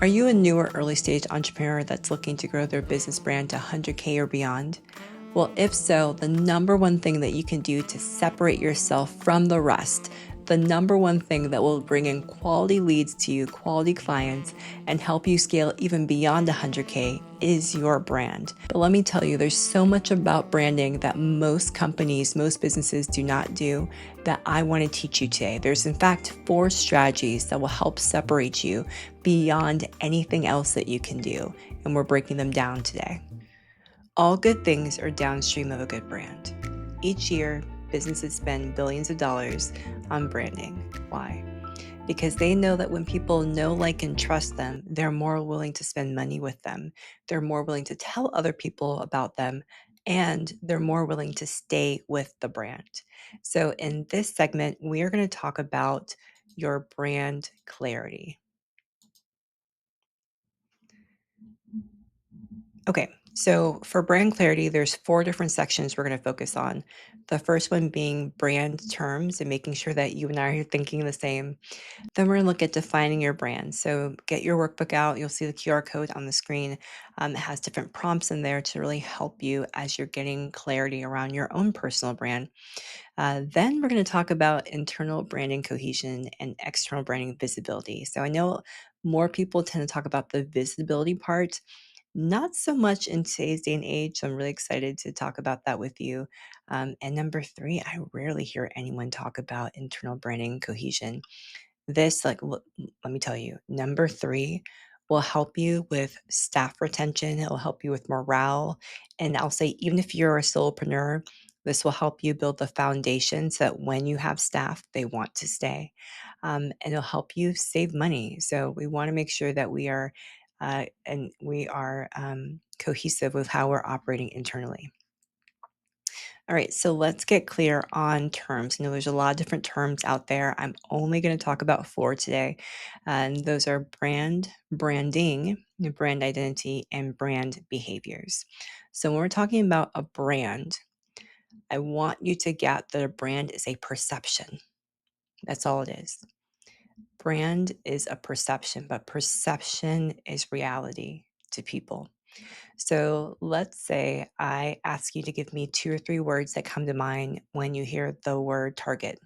Are you a new or early stage entrepreneur that's looking to grow their business brand to 100K or beyond? Well, if so, the number one thing that you can do to separate yourself from the rest, the number one thing that will bring in quality leads to you, quality clients, and help you scale even beyond 100K is your brand. But let me tell you, there's so much about branding that most companies, most businesses do not do that I want to teach you today. There's in fact 4 strategies that will help separate you beyond anything else that you can do, and we're breaking them down today. All good things are downstream of a good brand. Each year, businesses spend billions of dollars on branding. Why? Because they know that when people know, like, and trust them, they're more willing to spend money with them. They're more willing to tell other people about them, and they're more willing to stay with the brand. So, in this segment, we are going to talk about your brand clarity. Okay, so for brand clarity, there's 4 different sections we're going to focus on. The first one being brand terms and making sure that you and I are thinking the same. Then we're going to look at defining your brand. So get your workbook out. You'll see the QR code on the screen. It has different prompts in there to really help you as you're getting clarity around your own personal brand. Then we're going to talk about internal branding cohesion and external branding visibility. So I know more people tend to talk about the visibility part, not so much in today's day and age. So I'm really excited to talk about that with you. And number 3, I rarely hear anyone talk about internal branding cohesion. This, like, let me tell you, number 3 will help you with staff retention. It will help you with morale. And I'll say, even if you're a solopreneur, this will help you build the foundation so that when you have staff, they want to stay. And it'll help you save money. So we want to make sure that we are cohesive with how we're operating internally. All right, so let's get clear on terms. There's a lot of different terms out there. I'm only going to talk about 4 today, and those are brand, branding, brand identity, and brand behaviors. So when we're talking about a brand, I want you to get that a brand is a perception. That's all it is. Brand is a perception, but perception is reality to people. So let's say I ask you to give me 2 or 3 words that come to mind when you hear the word Target,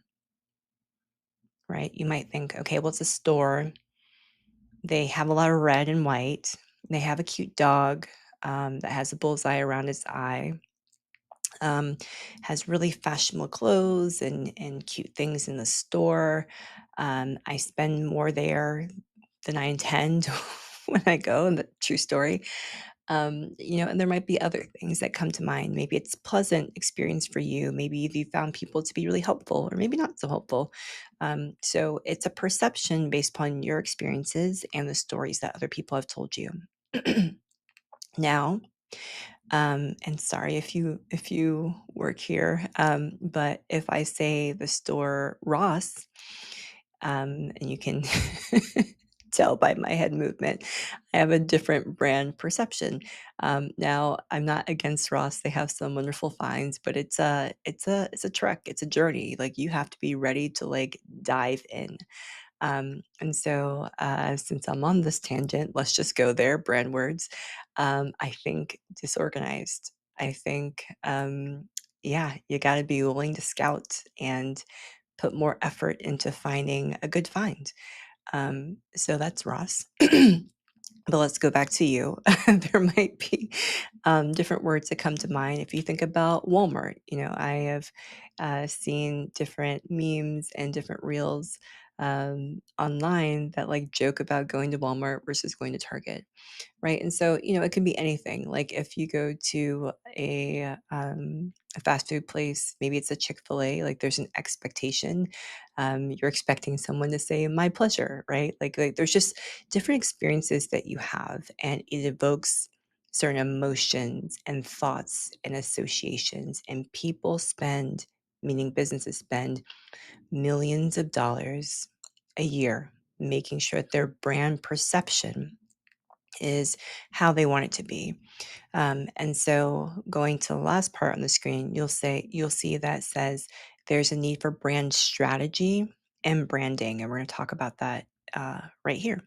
right? You might think, okay, well, it's a store. They have a lot of red and white. They have a cute dog that has a bullseye around its eye, um, has really fashionable clothes and cute things in the store. I spend more there than I intend when I go, and the true story. And there might be other things that come to mind. Maybe it's pleasant experience for you. Maybe you found people to be really helpful, or maybe not so helpful. So it's a perception based upon your experiences and the stories that other people have told you. Now, and sorry if you work here, but if I say the store Ross, and you can tell by my head movement, I have a different brand perception. Now, I'm not against Ross; they have some wonderful finds, but it's a trek, it's a journey. Like, you have to be ready to, like, dive in. And so, since I'm on this tangent, let's just go there. Brand words. I think disorganized. I think, yeah, you got to be willing to scout and put more effort into finding a good find. So that's Ross. But let's go back to you. There might be different words that come to mind. If you think about Walmart, I have seen different memes and different reels online that, like, joke about going to Walmart versus going to Target. Right. And so, it can be anything. Like, if you go to a fast food place, maybe it's a Chick-fil-A, like, there's an expectation. You're expecting someone to say, my pleasure, right? Like, there's just different experiences that you have, and it evokes certain emotions and thoughts and associations. And people spend, meaning businesses spend, millions of dollars a year making sure that their brand perception is how they want it to be. And so, going to the last part on the screen, you'll see that says there's a need for brand strategy and branding, and we're going to talk about that right here.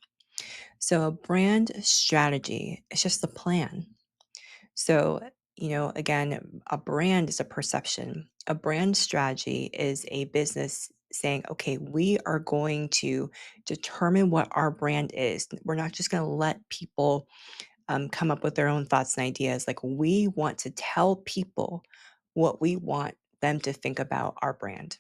So a brand strategy is just a plan. So, again, a brand is a perception. A brand strategy is a business saying, okay, we are going to determine what our brand is. We're not just going to let people come up with their own thoughts and ideas. Like, we want to tell people what we want them to think about our brand.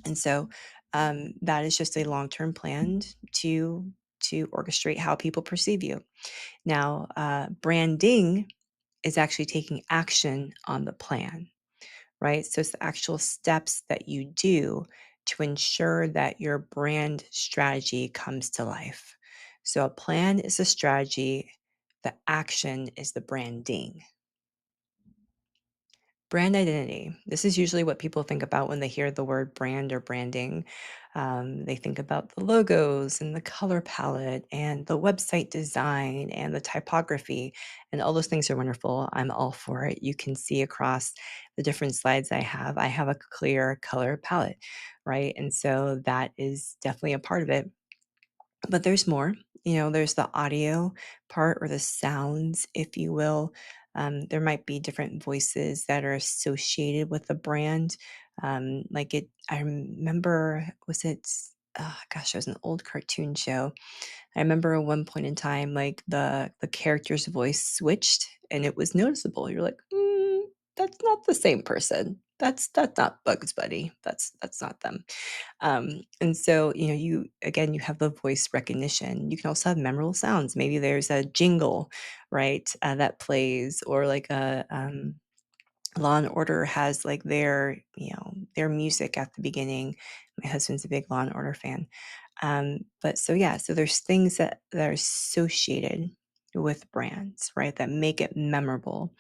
And so that is just a long-term plan to orchestrate how people perceive you. Now, branding is actually taking action on the plan, right? So it's the actual steps that you do to ensure that your brand strategy comes to life. So a plan is a strategy, the action is the branding. Brand identity. This is usually what people think about when they hear the word brand or branding. They think about the logos and the color palette and the website design and the typography, and all those things are wonderful. I'm all for it. You can see across the different slides I have. I have a clear color palette, right? And so that is definitely a part of it. But there's more. There's the audio part or the sounds, if you will. There might be different voices that are associated with the brand. I remember, gosh, it was an old cartoon show. I remember at one point in time, like the character's voice switched and it was noticeable. You're like, that's not the same person. That's not Bugs Bunny. That's not them. And so, you have the voice recognition. You can also have memorable sounds. Maybe there's a jingle, right, that plays, or like Law and Order has like their music at the beginning. My husband's a big Law and Order fan. But so yeah, so there's things that are associated with brands, right, that make it memorable.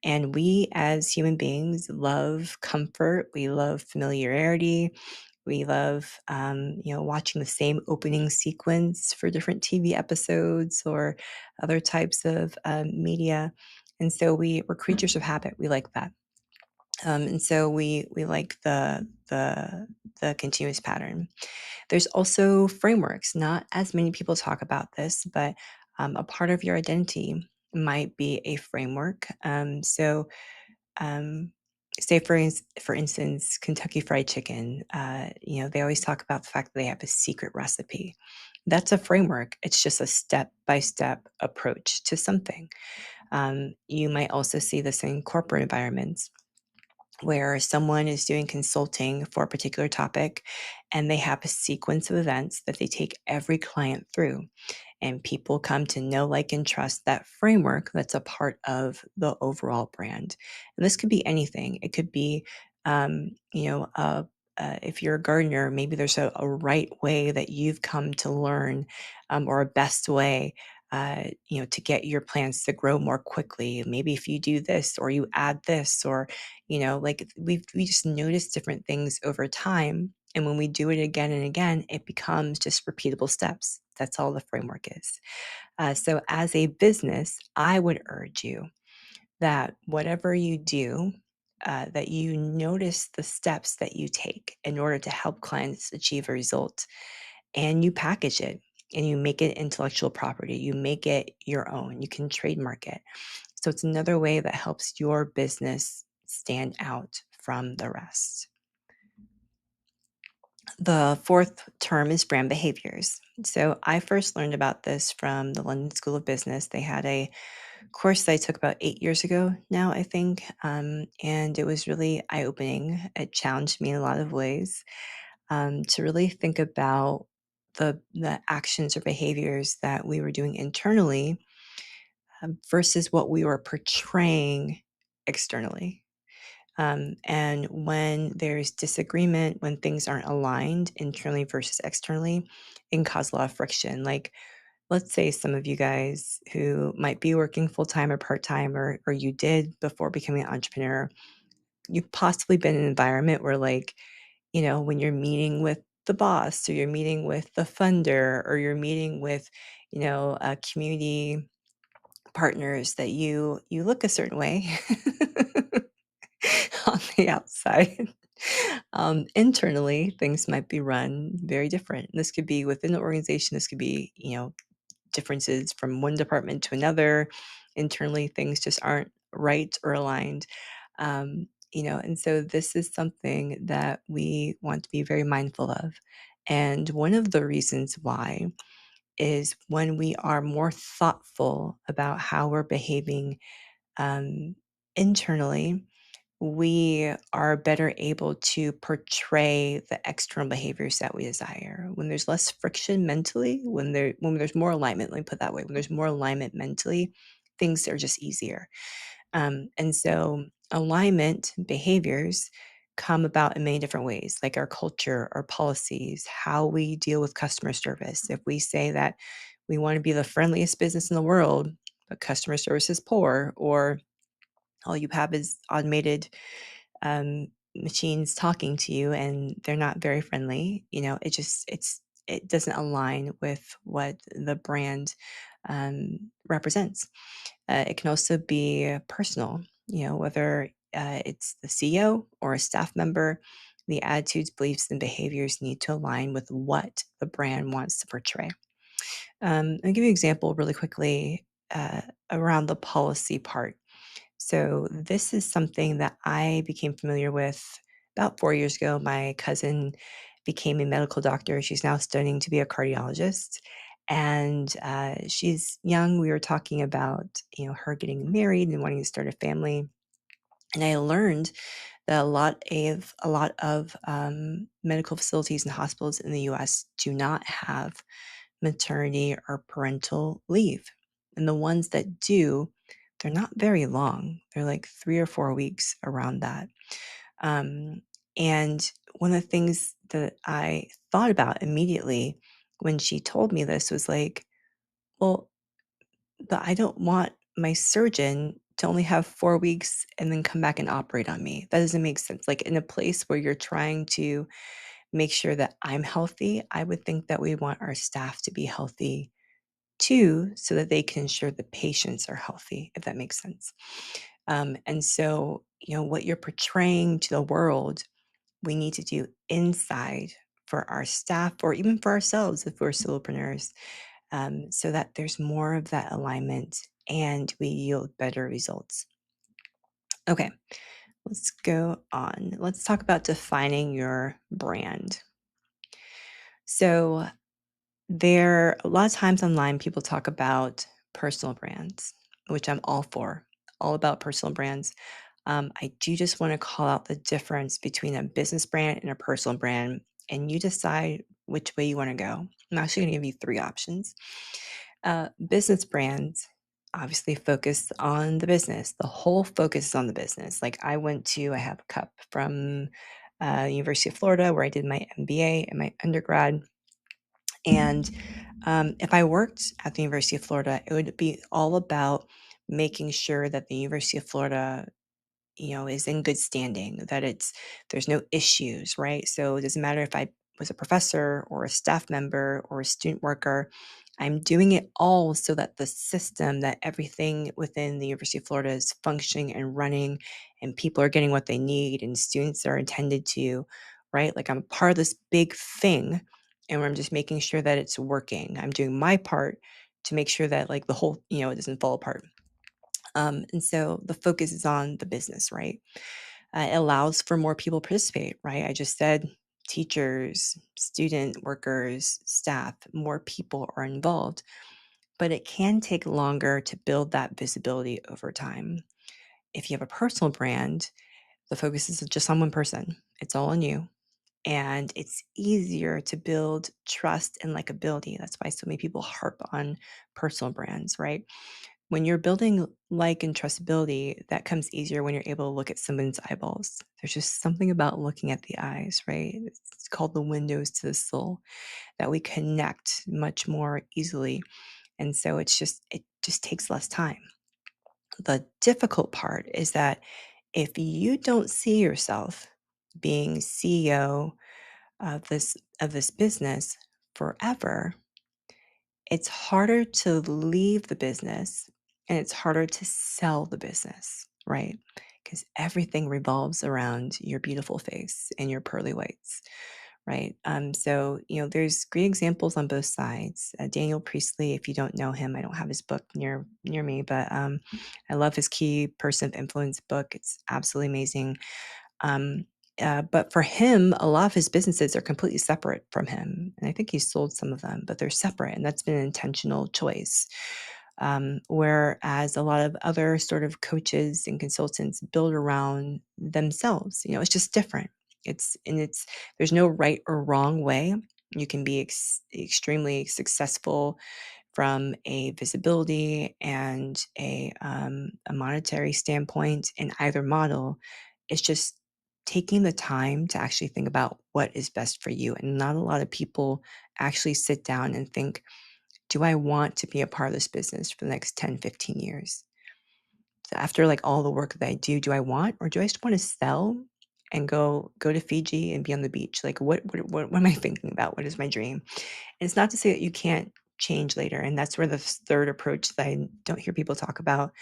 And we as human beings love comfort. We love familiarity. We love, watching the same opening sequence for different TV episodes or other types of media. And so we're creatures of habit. We like that. And so we like the continuous pattern. There's also frameworks. Not as many people talk about this, but a part of your identity might be a framework. Um, say for instance, Kentucky Fried Chicken. They always talk about the fact that they have a secret recipe. That's a framework. It's just a step by step approach to something. You might also see this in corporate environments where someone is doing consulting for a particular topic and they have a sequence of events that they take every client through, and people come to know, like, and trust that framework that's a part of the overall brand. And this could be anything. It could be, um, you know, uh, if you're a gardener, maybe there's a right way that you've come to learn, or a best way, to get your plants to grow more quickly. Maybe if you do this, or you add this, or, like we just notice different things over time. And when we do it again and again, it becomes just repeatable steps. That's all the framework is. So, as a business, I would urge you that whatever you do, that you notice the steps that you take in order to help clients achieve a result, and you package it and you make it intellectual property. You make it your own. You can trademark it. So, it's another way that helps your business stand out from the rest. The fourth term is brand behaviors. So I first learned about this from the London School of Business. They had a course that I took about 8 years ago now, I think. And it was really eye opening. It challenged me in a lot of ways, to really think about the actions or behaviors that we were doing internally, versus what we were portraying externally. And when there's disagreement, when things aren't aligned internally versus externally, it can cause a lot of friction. Like, let's say some of you guys who might be working full time or part time, or you did before becoming an entrepreneur, you've possibly been in an environment where, like, when you're meeting with the boss, or you're meeting with the funder, or you're meeting with, community partners, that you look a certain way on the outside. Internally, things might be run very different. This could be within the organization. This could be, differences from one department to another. Internally, things just aren't right or aligned. And so this is something that we want to be very mindful of. And one of the reasons why is when we are more thoughtful about how we're behaving um, internally, we are better able to portray the external behaviors that we desire. When there's less friction mentally, when there's more alignment, let me put it that way, when there's more alignment mentally, things are just easier. And so alignment behaviors come about in many different ways, like our culture, our policies, how we deal with customer service. If we say that we want to be the friendliest business in the world, but customer service is poor, or all you have is automated machines talking to you and they're not very friendly, it doesn't align with what the brand represents. It can also be personal, whether it's the CEO or a staff member. The attitudes, beliefs, and behaviors need to align with what the brand wants to portray. I'll give you an example really quickly around the policy part. So, this is something that I became familiar with about 4 years ago. My cousin became a medical doctor. She's now studying to be a cardiologist. And she's young. We were talking about, her getting married and wanting to start a family. And I learned that a lot of medical facilities and hospitals in the U.S. do not have maternity or parental leave. And the ones that do, they're not very long. They're like 3 or 4 weeks around that. Um, and one of the things that I thought about immediately when she told me this was like, well, but I don't want my surgeon to only have 4 weeks and then come back and operate on me. That doesn't make sense. Like in a place where you're trying to make sure that I'm healthy, I would think that we want our staff to be healthy too, so that they can ensure the patients are healthy, if that makes sense. And so, what you're portraying to the world, we need to do inside for our staff or even for ourselves if we're solopreneurs, so that there's more of that alignment and we yield better results. Okay, let's go on. Let's talk about defining your brand. So, a lot of times online, people talk about personal brands, which I'm all for, all about personal brands. I do just want to call out the difference between a business brand and a personal brand, and you decide which way you want to go. I'm actually going to give you three options. Business brands obviously focus on the business. The whole focus is on the business. Like I have a cup from University of Florida where I did my MBA and my undergrad. And if I worked at the University of Florida, it would be all about making sure that the University of Florida, is in good standing, that there's no issues, right? So it doesn't matter if I was a professor or a staff member or a student worker. I'm doing it all so that the system, that everything within the University of Florida is functioning and running, and people are getting what they need, and students are attended to, right? Like I'm part of this big thing, and I'm just making sure that it's working. I'm doing my part to make sure that like the whole, it doesn't fall apart. And so the focus is on the business, right? It allows for more people to participate, right? I just said teachers, student workers, staff, more people are involved, but it can take longer to build that visibility over time. If you have a personal brand, the focus is just on one person, it's all on you. And it's easier to build trust and likability. That's why so many people harp on personal brands, right? When you're building like and trustability, that comes easier when you're able to look at someone's eyeballs. There's just something about looking at the eyes, right? It's called the windows to the soul, that we connect much more easily. And so it just takes less time. The difficult part is that if you don't see yourself being CEO of this business forever, it's harder to leave the business and it's harder to sell the business, right? Because everything revolves around your beautiful face and your pearly whites, right? There's great examples on both sides. Daniel Priestley, if you don't know him, I don't have his book near me, but I love his Key Person of Influence book. It's absolutely amazing. Um, but for him, a lot of his businesses are completely separate from him. And I think he's sold some of them, but they're separate. And that's been an intentional choice. Whereas a lot of other sort of coaches and consultants build around themselves, it's just different. There's no right or wrong way. You can be extremely successful from a visibility and a monetary standpoint in either model. It's just taking the time to actually think about what is best for you. And not a lot of people actually sit down and think, do I want to be a part of this business for the next 10, 15 years? So after like all the work that I do I want, or do I just want to sell and go to Fiji and be on the beach? Like what am I thinking about? What is my dream? And it's not to say that you can't change later. And that's where the third approach that I don't hear people talk about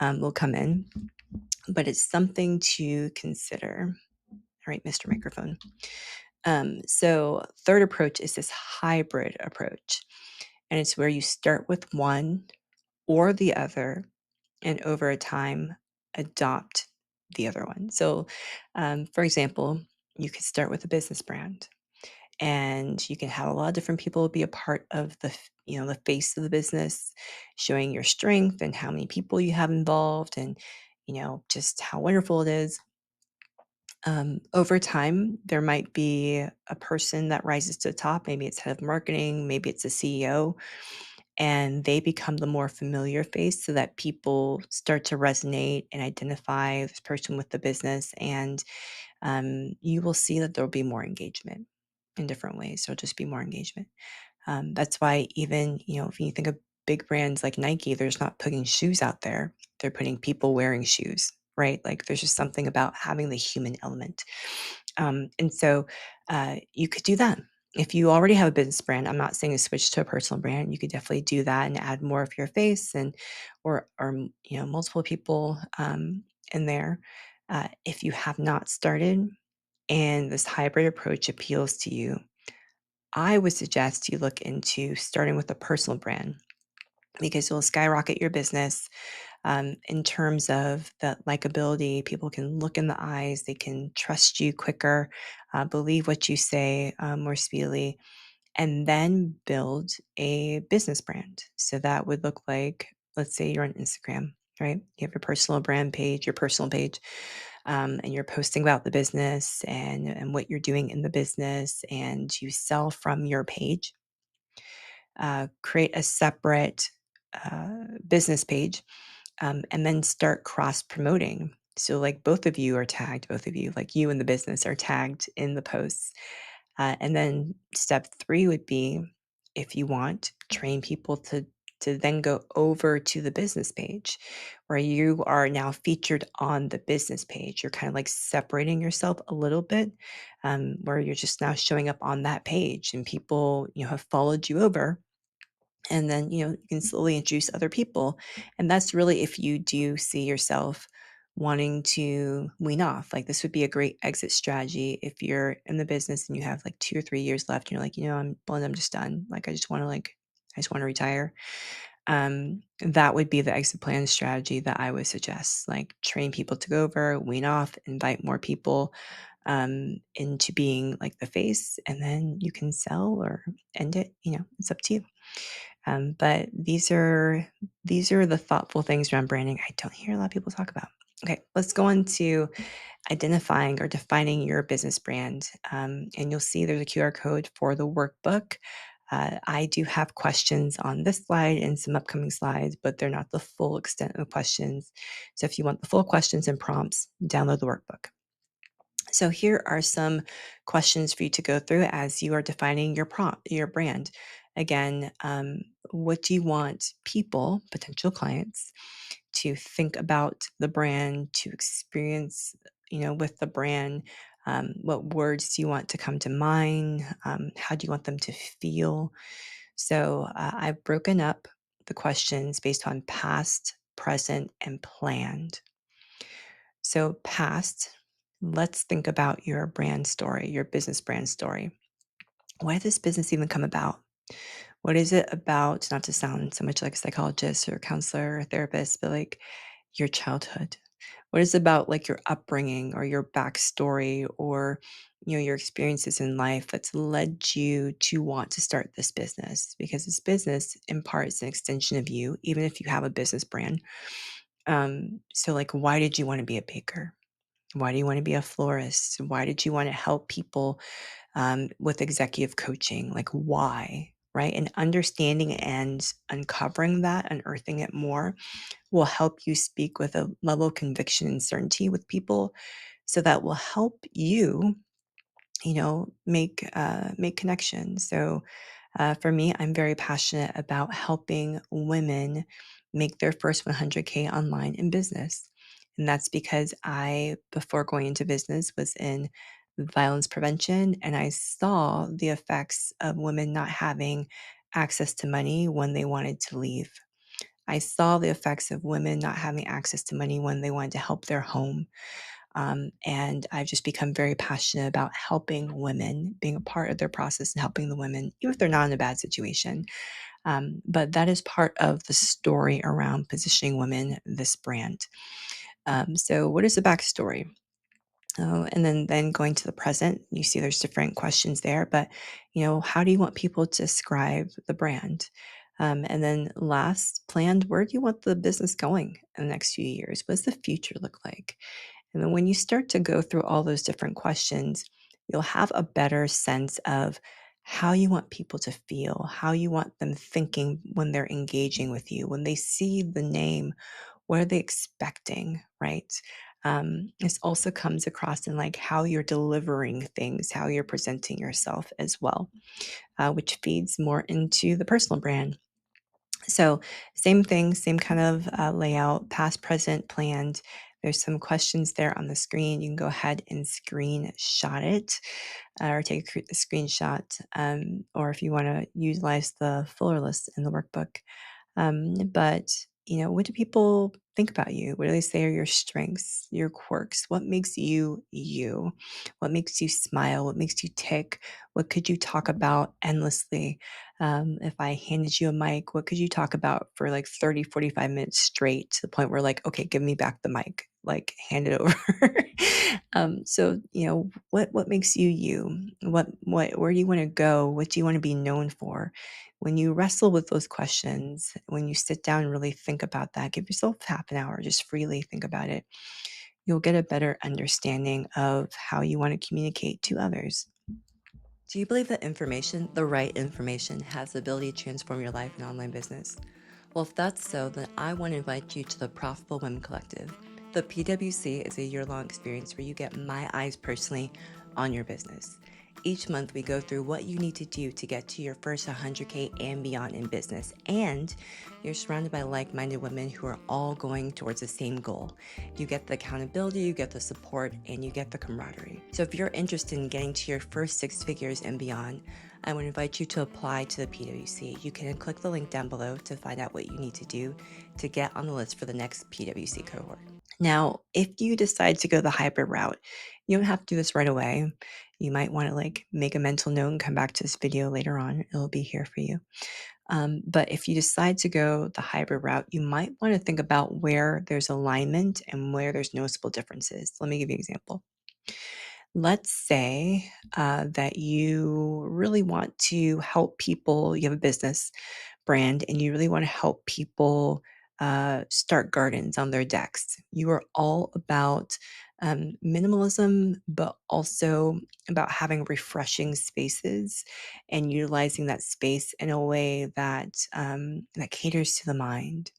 will come in. But it's something to consider. All right, Mr. Microphone. So third approach is this hybrid approach. And it's where you start with one or the other, and over a time, adopt the other one. So, for example, you could start with a business brand, and you can have a lot of different people be a part of the face of the business, showing your strength and how many people you have involved, and just how wonderful it is. Over time, there might be a person that rises to the top. Maybe it's head of marketing, maybe it's a CEO, and they become the more familiar face so that people start to resonate and identify this person with the business. And you will see that there'll be more engagement in different ways. There'll just be more engagement. That's why even, if you think of big brands like Nike, there's not putting shoes out there. They're putting people wearing shoes, right? Like there's just something about having the human element. And so you could do that. If you already have a business brand, I'm not saying to switch to a personal brand. You could definitely do that and add more of your face and or multiple people in there. If you have not started and this hybrid approach appeals to you, I would suggest you look into starting with a personal brand because you'll skyrocket your business in terms of that likability. People can look in the eyes, they can trust you quicker, believe what you say more speedily, and then build a business brand. So that would look like, let's say you're on Instagram, right? You have your personal brand page, your personal page, and you're posting about the business and what you're doing in the business, and you sell from your page. Create a separate business page, and then start cross promoting. So, like both of you are tagged, both of you, like you and the business are tagged in the posts. And then step three would be, if you want, train people to then go over to the business page where you are now featured on the business page. You're kind of like separating yourself a little bit, where you're just now showing up on that page and people, have followed you over, and then you can slowly introduce other people. And that's really if you do see yourself wanting to wean off. Like this would be a great exit strategy if you're in the business and you have like 2 or 3 years left and you're like, I'm just done. Like I just want to retire. That would be the exit plan strategy that I would suggest. Like train people to go over, wean off, invite more people into being like the face, and then you can sell or end it. It's up to you. But these are the thoughtful things around branding I don't hear a lot of people talk about. Okay, let's go on to identifying or defining your business brand. And you'll see there's a QR code for the workbook. I do have questions on this slide and some upcoming slides, but they're not the full extent of questions. So if you want the full questions and prompts, download the workbook. So here are some questions for you to go through as you are defining your brand. Again, what do you want people, potential clients, to think about the brand, to experience, with the brand? What words do you want to come to mind? How do you want them to feel? So I've broken up the questions based on past, present, and planned. So, past, let's think about your brand story, your business brand story. Why did this business even come about? What is it about, not to sound so much like a psychologist or a counselor or therapist, but like your childhood? What is it about like your upbringing or your backstory or your experiences in life that's led you to want to start this business? Because this business in part is an extension of you, even if you have a business brand. So like why did you want to be a baker? Why do you want to be a florist? Why did you want to help people with executive coaching? Like, why? Right. And understanding and uncovering that, unearthing it more will help you speak with a level of conviction and certainty with people. So that will help you, make connections. So for me, I'm very passionate about helping women make their first 100K online in business. And that's because I, before going into business, was in violence prevention and I saw the effects of women not having access to money when they wanted to leave. I saw the effects of women not having access to money when they wanted to help their home. And I've just become very passionate about helping women, being a part of their process and helping the women, even if they're not in a bad situation. But that is part of the story around positioning women, this brand. So, what is the backstory? And then going to the present, you see there's different questions there, but how do you want people to describe the brand? And then last, planned, where do you want the business going in the next few years? What does the future look like? And then when you start to go through all those different questions, you'll have a better sense of how you want people to feel, how you want them thinking when they're engaging with you, when they see the name, what are they expecting, right? This also comes across in like how you're delivering things, how you're presenting yourself as well, which feeds more into the personal brand. So, same thing, same kind of layout, past, present, planned. There's some questions there on the screen. You can go ahead and screenshot it or take a screenshot. Or if you want to utilize the fuller list in the workbook, but what do people think about you? What do they say are your strengths, your quirks? What makes you you? What makes you smile? What makes you tick? What could you talk about endlessly? If I handed you a mic, what could you talk about for like 30, 45 minutes straight to the point where like, okay, give me back the mic, like hand it over. So, what makes you you? Where do you want to go? What do you want to be known for? When you wrestle with those questions, when you sit down and really think about that, give yourself half an hour, just freely think about it. You'll get a better understanding of how you want to communicate to others. Do you believe that information, the right information, has the ability to transform your life and online business? Well, if that's so, then I want to invite you to the Profitable Women Collective. The PWC is a year-long experience where you get my eyes personally on your business. Each month, we go through what you need to do to get to your first 100K and beyond in business. And you're surrounded by like-minded women who are all going towards the same goal. You get the accountability, you get the support, and you get the camaraderie. So if you're interested in getting to your first 6 figures and beyond, I would invite you to apply to the PWC. You can click the link down below to find out what you need to do to get on the list for the next PWC cohort. Now, if you decide to go the hybrid route, you don't have to do this right away. You might want to like make a mental note and come back to this video later on. It'll be here for you. But if you decide to go the hybrid route, you might want to think about where there's alignment and where there's noticeable differences. Let me give you an example. Let's say that you really want to help people, you have a business brand, and you really want to help people start gardens on their decks. You are all about minimalism, but also about having refreshing spaces and utilizing that space in a way that caters to the mind,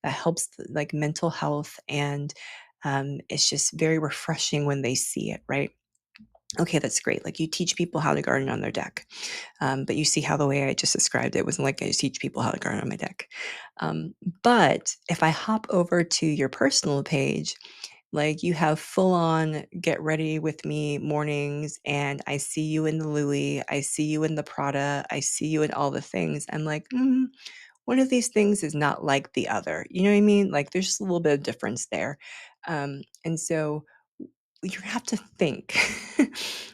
that helps like mental health, and it's just very refreshing when they see it, right? Okay, that's great. Like you teach people how to garden on their deck. But you see how the way I just described it wasn't like I just teach people how to garden on my deck. But if I hop over to your personal page, like you have full on get ready with me mornings, and I see you in the Louis, I see you in the Prada, I see you in all the things. I'm like, one of these things is not like the other. You know what I mean? Like there's just a little bit of difference there. And so you have to think,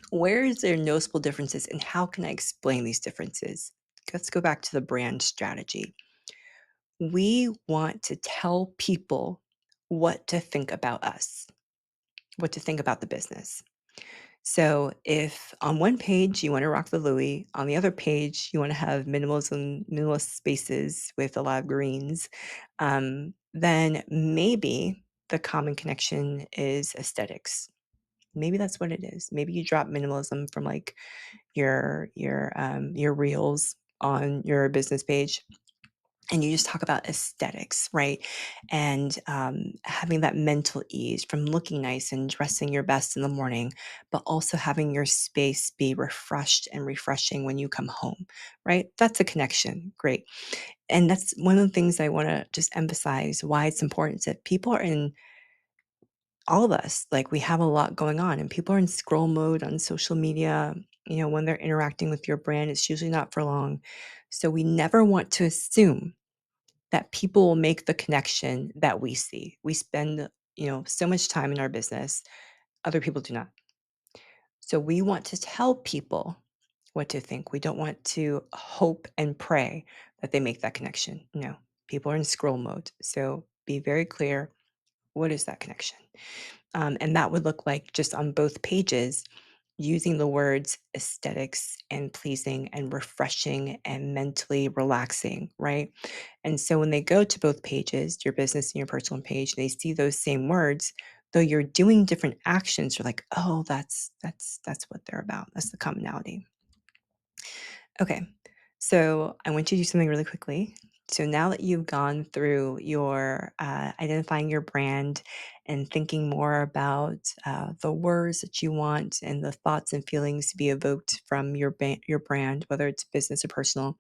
where is there noticeable differences and how can I explain these differences? Let's go back to the brand strategy. We want to tell people what to think about us, what to think about the business. So if on one page you want to rock the Louis, on the other page you want to have minimalism, minimalist spaces with a lot of greens, then maybe the common connection is aesthetics. Maybe that's what it is. Maybe you drop minimalism from like your reels on your business page, and you just talk about aesthetics, right? And having that mental ease from looking nice and dressing your best in the morning, but also having your space be refreshed and refreshing when you come home, right? That's a connection. Great. And that's one of the things I want to just emphasize why it's important is that people are in all of us, like we have a lot going on, and people are in scroll mode on social media. When they're interacting with your brand, it's usually not for long. So we never want to assume that people will make the connection that we see. We spend, so much time in our business. Other people do not. So we want to tell people what to think. We don't want to hope and pray that they make that connection. No, people are in scroll mode. So be very clear. What is that connection? And that would look like just on both pages, using the words aesthetics and pleasing and refreshing and mentally relaxing, right? And so when they go to both pages, your business and your personal page, they see those same words, though you're doing different actions, you're like, oh, that's what they're about. That's the commonality. Okay. So I want you to do something really quickly. So now that you've gone through your identifying your brand and thinking more about the words that you want and the thoughts and feelings to be evoked from your brand, whether it's business or personal,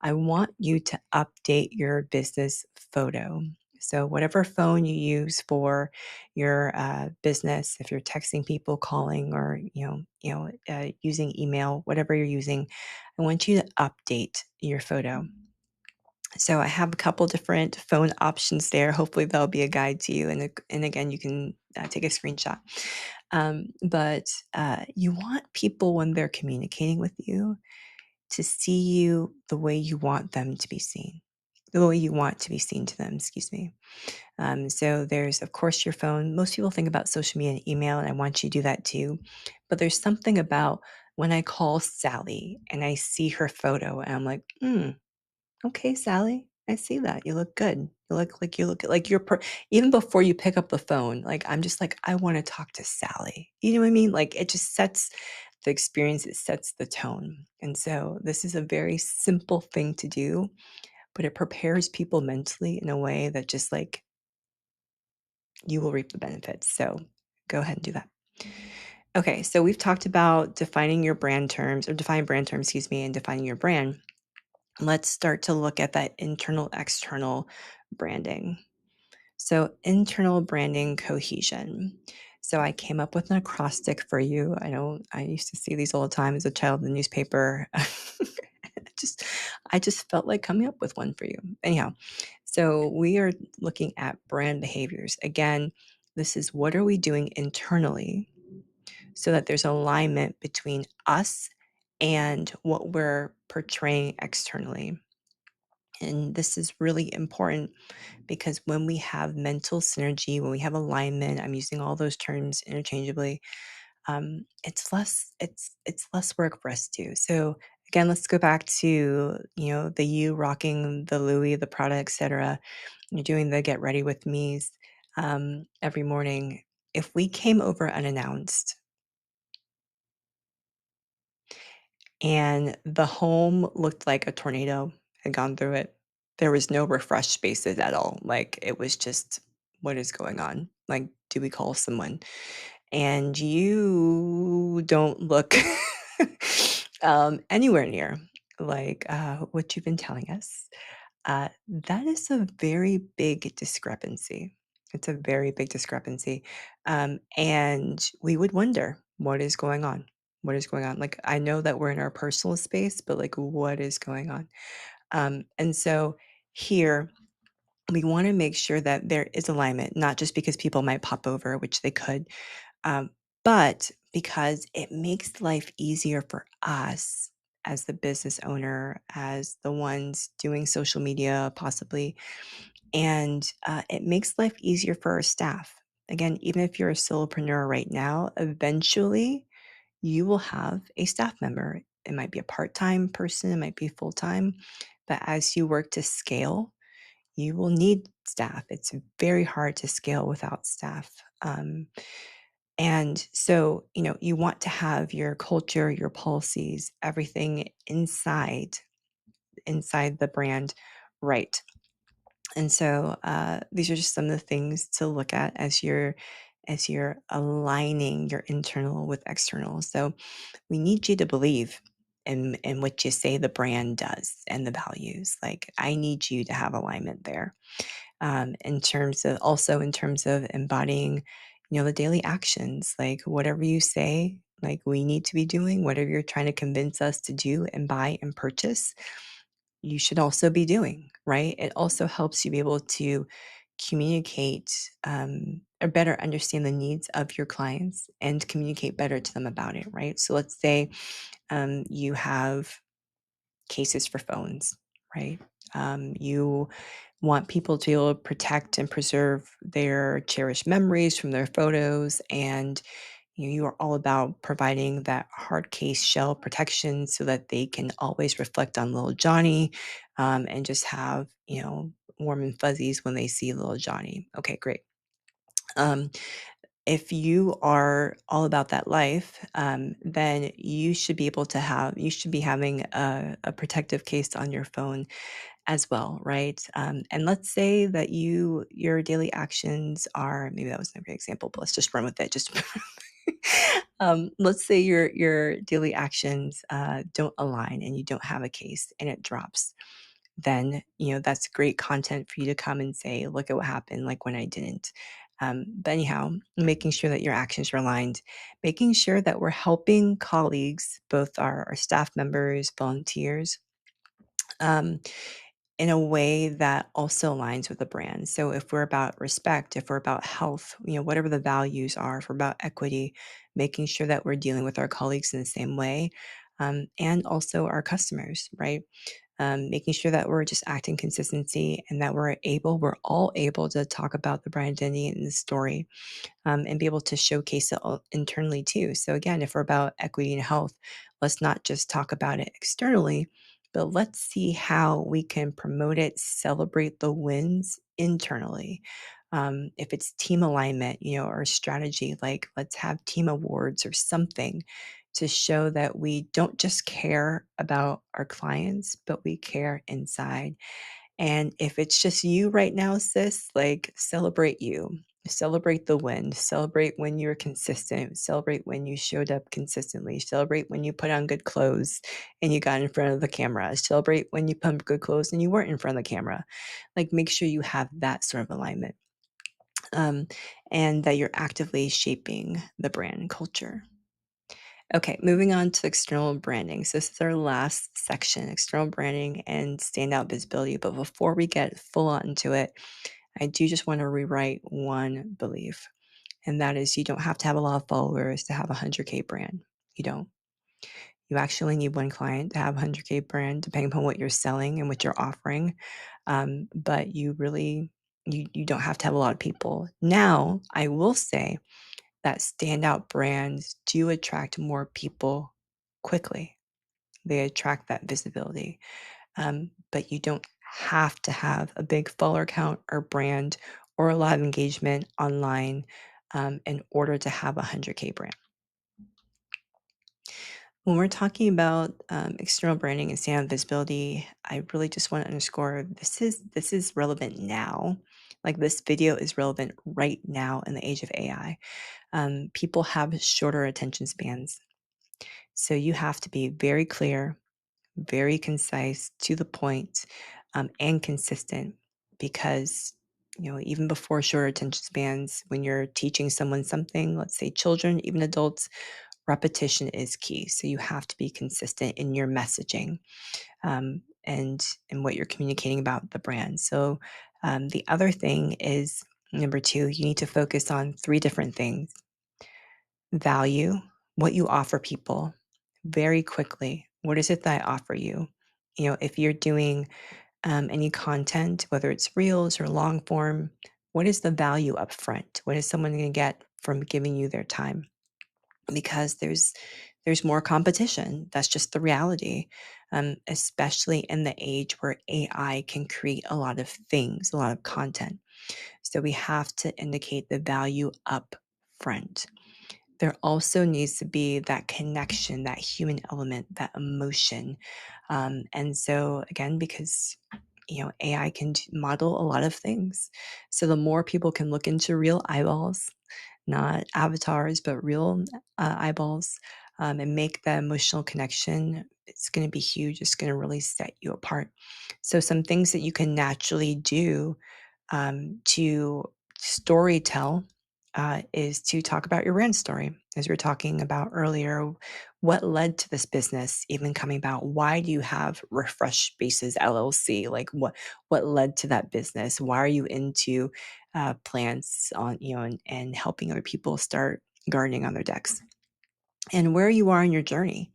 I want you to update your business photo. So whatever phone you use for your business, if you're texting people, calling, or using email, whatever you're using, I want you to update your photo. So I have a couple different phone options there. Hopefully, that'll be a guide to you. And again, you can take a screenshot. But you want people when they're communicating with you to see you the way you want them to be seen, the way you want to be seen to them, excuse me. So there's, of course, your phone. Most people think about social media and email, and I want you to do that too. But there's something about when I call Sally and I see her photo, and I'm like, okay, Sally, I see that. You look good. You look like even before you pick up the phone, like I'm just like, I want to talk to Sally. You know what I mean? Like it just sets the experience, it sets the tone. And so this is a very simple thing to do, but it prepares people mentally in a way that just like you will reap the benefits. So go ahead and do that. Okay, so we've talked about defining your brand terms or define brand terms, excuse me, and defining your brand. Let's start to look at that internal external branding. So, internal branding cohesion. So, I came up with an acrostic for you. I used to see these all the time as a child in the newspaper. just, I just felt like coming up with one for you. Anyhow, so we are looking at brand behaviors. Again, this is what are we doing internally so that there's alignment between us and what we're portraying externally. And this is really important because when we have mental synergy, when we have alignment, I'm using all those terms interchangeably. It's less work for us to do. So again, let's go back to the you rocking the Louis, the Prada, etc. You're doing the get ready with me's every morning. If we came over unannounced and the home looked like a tornado had gone through it. There was no refreshed spaces at all. Like it was just, what is going on? Like, do we call someone? And you don't look anywhere near like what you've been telling us. That is a very big discrepancy. It's a very big discrepancy. And we would wonder what is going on? What is going on? Like, I know that we're in our personal space, but like, what is going on? And so here, we want to make sure that there is alignment, not just because people might pop over, which they could, Um, but because it makes life easier for us as the business owner, as the ones doing social media, possibly, and it makes life easier for our staff. Again, even if you're a solopreneur right now, eventually you will have a staff member. It might be a part time person, it might be full time, but as you work to scale, you will need staff. It's very hard to scale without staff. And so, you want to have your culture, your policies, everything inside the brand right. And so these are just some of the things to look at as you're aligning your internal with external. So we need you to believe in what you say the brand does and the values. Like I need you to have alignment there. In terms of embodying, the daily actions, like whatever you say, like we need to be doing, whatever you're trying to convince us to do and buy and purchase, you should also be doing, right? It also helps you be able to communicate or better understand the needs of your clients and communicate better to them about it, right? So let's say you have cases for phones, right? You want people to be able to protect and preserve their cherished memories from their photos, and you are all about providing that hard case shell protection so that they can always reflect on little Johnny, and just have warm and fuzzies when they see little Johnny. Okay, great. Um, if you are all about that life, then you should be having a protective case on your phone as well, right? And let's say that your daily actions are, maybe that was not a great example, but let's just run with it. Just let's say your daily actions don't align and you don't have a case and it drops. Then that's great content for you to come and say, look at what happened, like when I didn't. But anyhow, making sure that your actions are aligned, making sure that we're helping colleagues, both our staff members, volunteers, um, in a way that also aligns with the brand. So if we're about respect, if we're about health, whatever the values are, if we're about equity, making sure that we're dealing with our colleagues in the same way, and also our customers, right? Making sure that we're just acting consistency and that we're all able to talk about the brand identity and the story, and be able to showcase it all internally too. So again, if we're about equity and health, let's not just talk about it externally, but let's see how we can promote it, celebrate the wins internally. If it's team alignment, or strategy, like let's have team awards or something to show that we don't just care about our clients, but we care inside. And if it's just you right now, sis, like celebrate you. Celebrate the win. Celebrate when you're consistent. Celebrate when you showed up consistently. Celebrate when you put on good clothes and you got in front of the camera. Celebrate when you put on good clothes and you weren't in front of the camera. Like make sure you have that sort of alignment, um, and that you're actively shaping the brand culture. Okay, moving on to external branding. So this is our last section, external branding and standout visibility. But before we get full on into it, I do just want to rewrite one belief, and that is you don't have to have a lot of followers to have a 100K brand. You don't. You actually need one client to have a 100K brand, depending upon what you're selling and what you're offering. But you don't have to have a lot of people. Now, I will say that standout brands do attract more people quickly. They attract that visibility. But you don't have to have a big follower count or brand or a lot of engagement online, in order to have a 100K brand. When we're talking about external branding and standout visibility, I really just want to underscore this is relevant now. Like this video is relevant right now in the age of AI. People have shorter attention spans. So you have to be very clear, very concise, to the point, and consistent because, even before shorter attention spans, when you're teaching someone something, let's say children, even adults, repetition is key. So you have to be consistent in your messaging, and what you're communicating about the brand. So the other thing is number two, you need to focus on three different things. value, what you offer people very quickly. What is it that I offer you? If you're doing any content, whether it's reels or long form, what is the value up front? What is someone going to get from giving you their time? Because there's more competition. That's just the reality, especially in the age where AI can create a lot of things, a lot of content. So we have to indicate the value up front. There also needs to be that connection, that human element, that emotion. And so, again, because AI can model a lot of things. So the more people can look into real eyeballs, not avatars, but real eyeballs, and make that emotional connection, it's going to be huge. It's going to really set you apart. So, some things that you can naturally do to story tell is to talk about your brand story. As we were talking about earlier, what led to this business even coming about? Why do you have Refresh Spaces LLC? Like what led to that business? Why are you into plants on and helping other people start gardening on their decks? And where you are in your journey.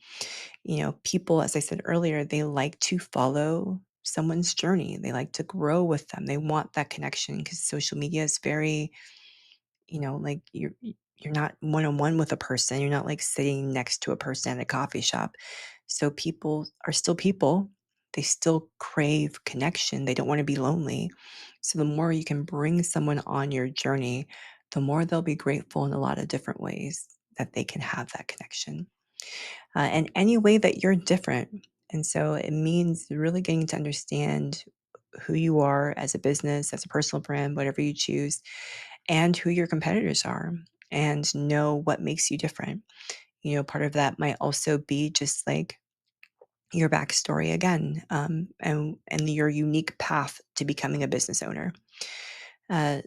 People, as I said earlier, they like to follow someone's journey. They like to grow with them. They want that connection because social media is very, like you're not one on one with a person. You're not like sitting next to a person at a coffee shop. So people are still people. They still crave connection. They don't want to be lonely. So the more you can bring someone on your journey, the more they'll be grateful in a lot of different ways that they can have that connection and any way that you're different. And so it means really getting to understand who you are as a business, as a personal brand, whatever you choose, and who your competitors are, and know what makes you different. Part of that might also be just like your backstory again, and your unique path to becoming a business owner.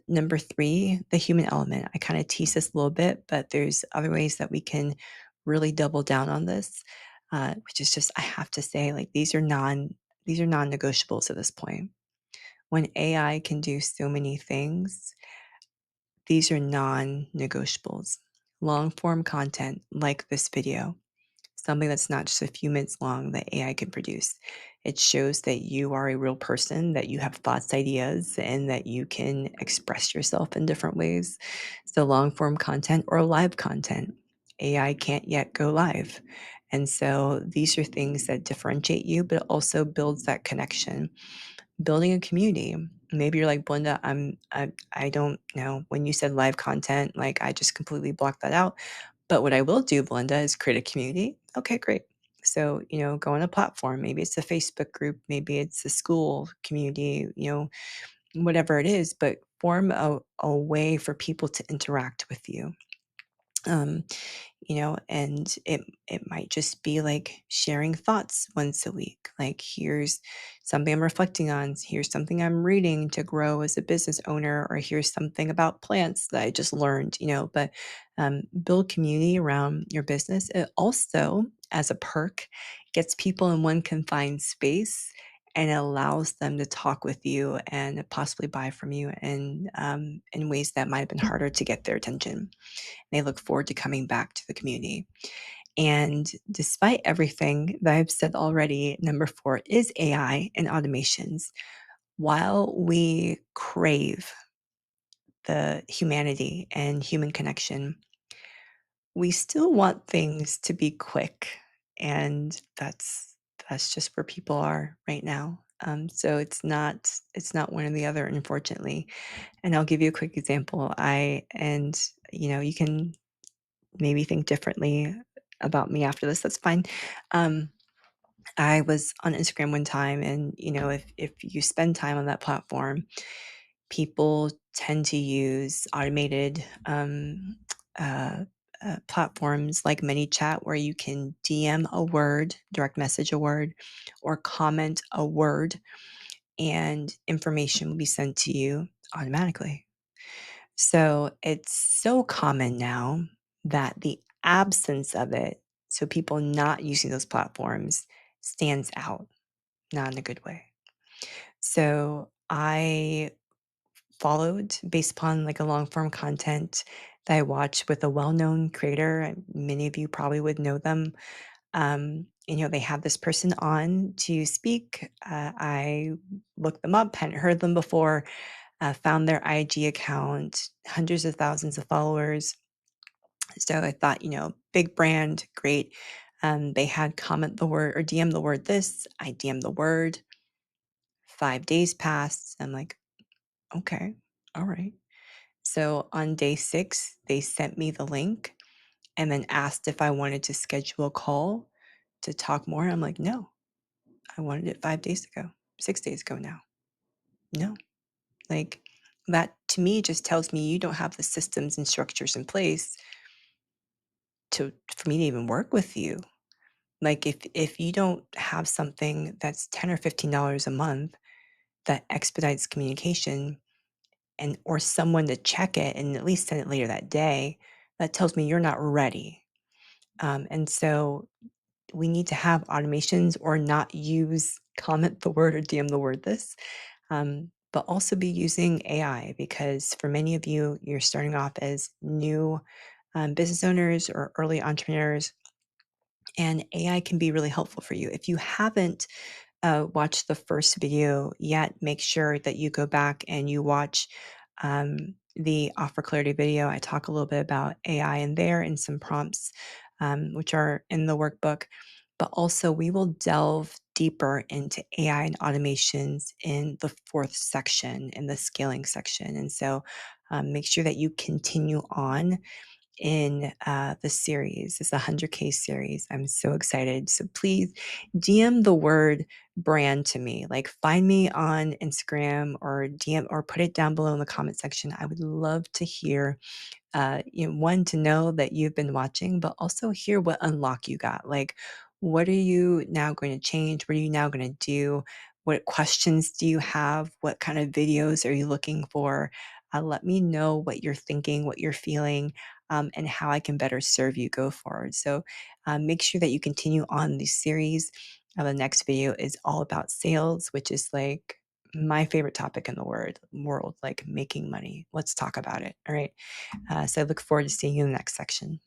Number three, the human element. I kind of tease this a little bit, but there's other ways that we can really double down on this, which is just I have to say, like these are non-negotiables at this point. When AI can do so many things, these are non-negotiables. Long form content like this video, something that's not just a few minutes long that AI can produce. It shows that you are a real person, that you have thoughts, ideas, and that you can express yourself in different ways. So, long form content or live content, AI can't yet go live. And so, these are things that differentiate you, but it also builds that connection, building a community. Maybe you're like, Belinda, I don't know. When you said live content, like I just completely blocked that out. But what I will do, Belinda, is create a community. Okay, great. So, go on a platform. Maybe it's a Facebook group, maybe it's a school community, whatever it is, but form a way for people to interact with you. Um, and it might just be like sharing thoughts once a week. Like, here's something I'm reflecting on, here's something I'm reading to grow as a business owner, or here's something about plants that I just learned, but build community around your business. It also, as a perk, gets people in one confined space and it allows them to talk with you and possibly buy from you in ways that might have been harder to get their attention. They look forward to coming back to the community. And despite everything that I've said already, number four is AI and automations. While we crave the humanity and human connection, we still want things to be quick. And that's just where people are right now. So it's not one or the other, unfortunately. And I'll give you a quick example. You can maybe think differently about me after this. That's fine. Um, I was on Instagram one time, and if you spend time on that platform, people tend to use automated uh, platforms like ManyChat, where you can DM a word, direct message a word, or comment a word, and information will be sent to you automatically. So it's so common now that the absence of it, so people not using those platforms, stands out, not in a good way. So I followed based upon like a long form content that I watch with a well known creator. Many of you probably would know them. They had this person on to speak. I looked them up, hadn't heard them before, found their IG account, hundreds of thousands of followers. So I thought, big brand, great. They had comment the word or DM the word this. I DM the word. 5 days passed. I'm like, okay, all right. So on day 6, they sent me the link and then asked if I wanted to schedule a call to talk more. I'm like, no, I wanted it 5 days ago, 6 days ago now. No, like that to me just tells me you don't have the systems and structures in place for me to even work with you. Like if you don't have something that's $10 or $15 a month that expedites communication and or someone to check it and at least send it later that day, that tells me you're not ready. And so we need to have automations or not use comment the word or DM the word this, but also be using AI because for many of you, you're starting off as new business owners or early entrepreneurs, and AI can be really helpful for you. If you haven't watched the first video yet, make sure that you go back and you watch the Offer Clarity video. I talk a little bit about AI in there and some prompts, which are in the workbook. But also, we will delve deeper into AI and automations in the 4th section, in the scaling section. And so, make sure that you continue on in the series. It's a 100K series. I'm so excited. So please DM the word brand to me. Like find me on Instagram or DM or put it down below in the comment section. I would love to hear one, to know that you've been watching, but also hear what unlock you got. Like, what are you now going to change? What are you now going to do? What questions do you have? What kind of videos are you looking for? Let me know what you're thinking, what you're feeling, and how I can better serve you go forward. So make sure that you continue on this series. The next video is all about sales, which is like my favorite topic in the world, like making money. Let's talk about it. All right. So I look forward to seeing you in the next section.